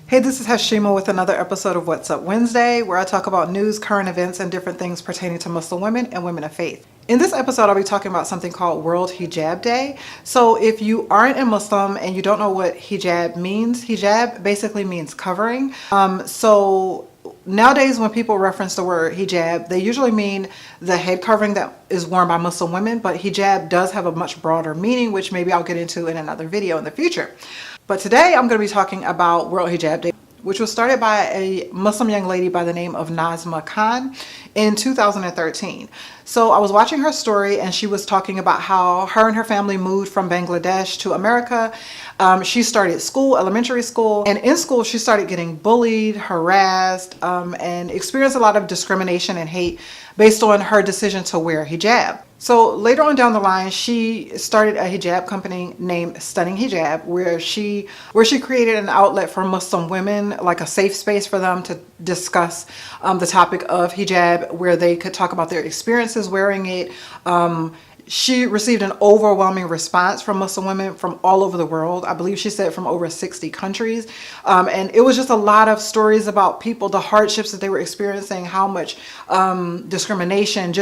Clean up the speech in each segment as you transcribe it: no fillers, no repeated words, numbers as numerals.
Hey, this is Hashima with another episode of What's Up Wednesday, where I talk about news, current events, and different things pertaining to Muslim women and women of faith. In this episode, I'll be talking about something called World Hijab Day. So if you aren't a Muslim and you don't know what hijab means, hijab basically means covering. So nowadays when people reference the word hijab, they usually mean the head covering that is worn by Muslim women, but hijab does have a much broader meaning, which maybe I'll get into in another video in the future. But today I'm going to be talking about World Hijab Day, which was started by a Muslim young lady by the name of Nazma Khan in 2013. So I was watching her story and she was talking about how her and her family moved from Bangladesh to America. She started school, elementary school, and in school she started getting bullied, harassed, and experienced a lot of discrimination and hate based on her decision to wear hijab. So later on down the line, she started a hijab company named Stunning Hijab, where she created an outlet for Muslim women, like a safe space for them to discuss the topic of hijab, where they could talk about their experiences wearing it. She received an overwhelming response from Muslim women from all over the world. I believe she said from over 60 countries. And it was just a lot of stories about people, the hardships that they were experiencing, how much discrimination.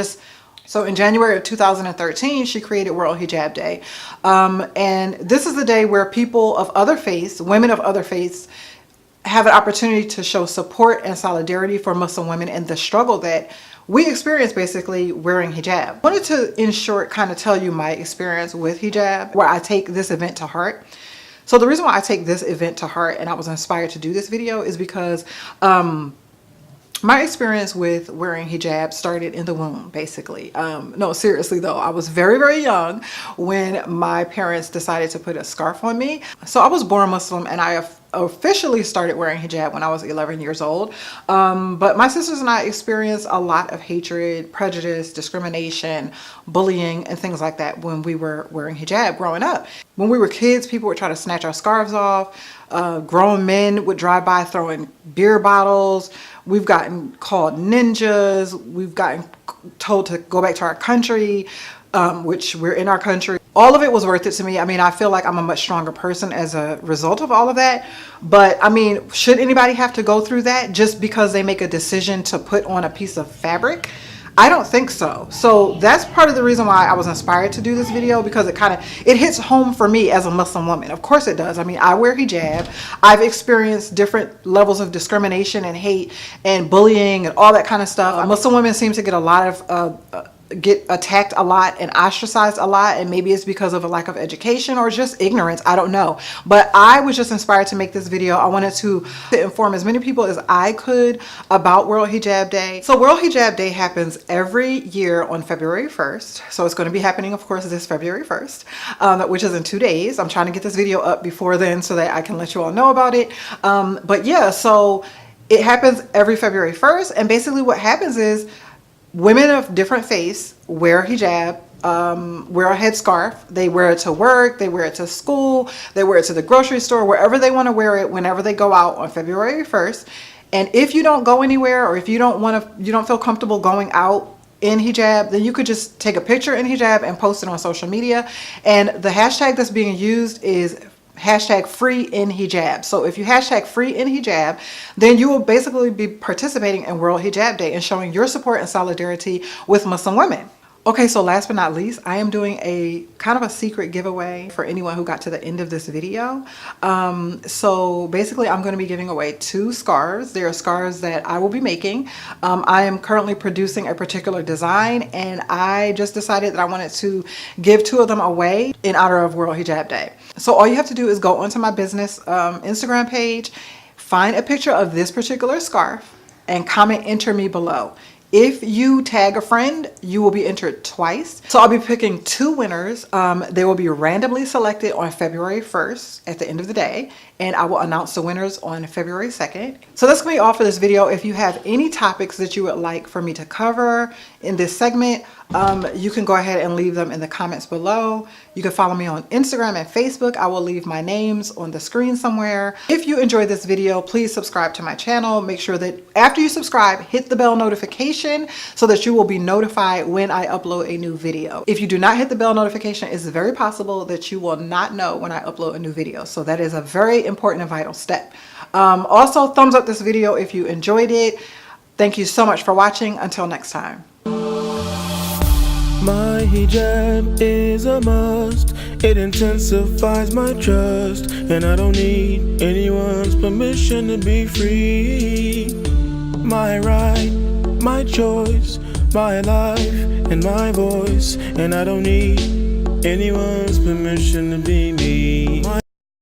So in January of 2013, she created World Hijab Day. And this is the day where people of other faiths, women of other faiths, have an opportunity to show support and solidarity for Muslim women in the struggle that we experience basically wearing hijab. I wanted to, in short, kind of tell you my experience with hijab, where I take this event to heart. So the reason why I take this event to heart and I was inspired to do this video is because my experience with wearing hijab started in the womb, basically. No, seriously though, I was very, very young when my parents decided to put a scarf on me. So I was born Muslim and I officially started wearing hijab when I was 11 years old. But my sisters and I experienced a lot of hatred, prejudice, discrimination, bullying, and things like that when we were wearing hijab growing up. When we were kids, people would try to snatch our scarves off. Grown men would drive by throwing beer bottles. We've gotten called ninjas. We've gotten told to go back to our country, which we're in our country. All of it was worth it to me. I mean, I feel like I'm a much stronger person as a result of all of that. But I mean, should anybody have to go through that just because they make a decision to put on a piece of fabric? I don't think so. So that's part of the reason why I was inspired to do this video, because it hits home for me as a Muslim woman. Of course it does. I mean, I wear hijab. I've experienced different levels of discrimination and hate and bullying and all that kind of stuff. Muslim women seem to get a lot of get attacked a lot and ostracized a lot, and maybe it's because of a lack of education or just ignorance. I don't know, but I was just inspired to make this video. I wanted to inform as many people as I could about World Hijab Day. So World Hijab Day happens every year on February 1st. So it's going to be happening, of course, this February 1st, which is in 2 days. I'm trying to get this video up before then so that I can let you all know about it. But yeah, so it happens every February 1st. And basically what happens is women of different faiths wear hijab, wear a headscarf. They wear it to work, they wear it to school, they wear it to the grocery store, wherever they want to wear it whenever they go out on February 1st. And if you don't go anywhere, or if you don't feel comfortable going out in hijab, then you could just take a picture in hijab and post it on social media. And the hashtag that's being used is hashtag #freeinhijab. So if you hashtag #freeinhijab, then you will basically be participating in World Hijab Day and showing your support and solidarity with Muslim women. Okay, so last but not least, I am doing a kind of a secret giveaway for anyone who got to the end of this video. So basically I'm going to be giving away 2 scarves. They are scarves that I will be making. I am currently producing a particular design, and I just decided that I wanted to give 2 of them away in honor of World Hijab Day. So all you have to do is go onto my business Instagram page, find a picture of this particular scarf, and comment "enter me" below. If you tag a friend, you will be entered twice. So I'll be picking 2 winners. They will be randomly selected on February 1st at the end of the day, and I will announce the winners on February 2nd. So that's going to be all for this video. If you have any topics that you would like for me to cover in this segment, you can go ahead and leave them in the comments below. You can follow me on Instagram and Facebook. I will leave my names on the screen somewhere. If you enjoyed this video, please subscribe to my channel. Make sure that after you subscribe, hit the bell notification so that you will be notified when I upload a new video. If you do not hit the bell notification, it's very possible that you will not know when I upload a new video. So that is a very important and vital step. Also, thumbs up this video if you enjoyed it. Thank you so much for watching. Until next time. My hijab is a must. It intensifies my trust, and I don't need anyone's permission to be free. My right, my choice, my life, and my voice, and I don't need anyone's permission to be me.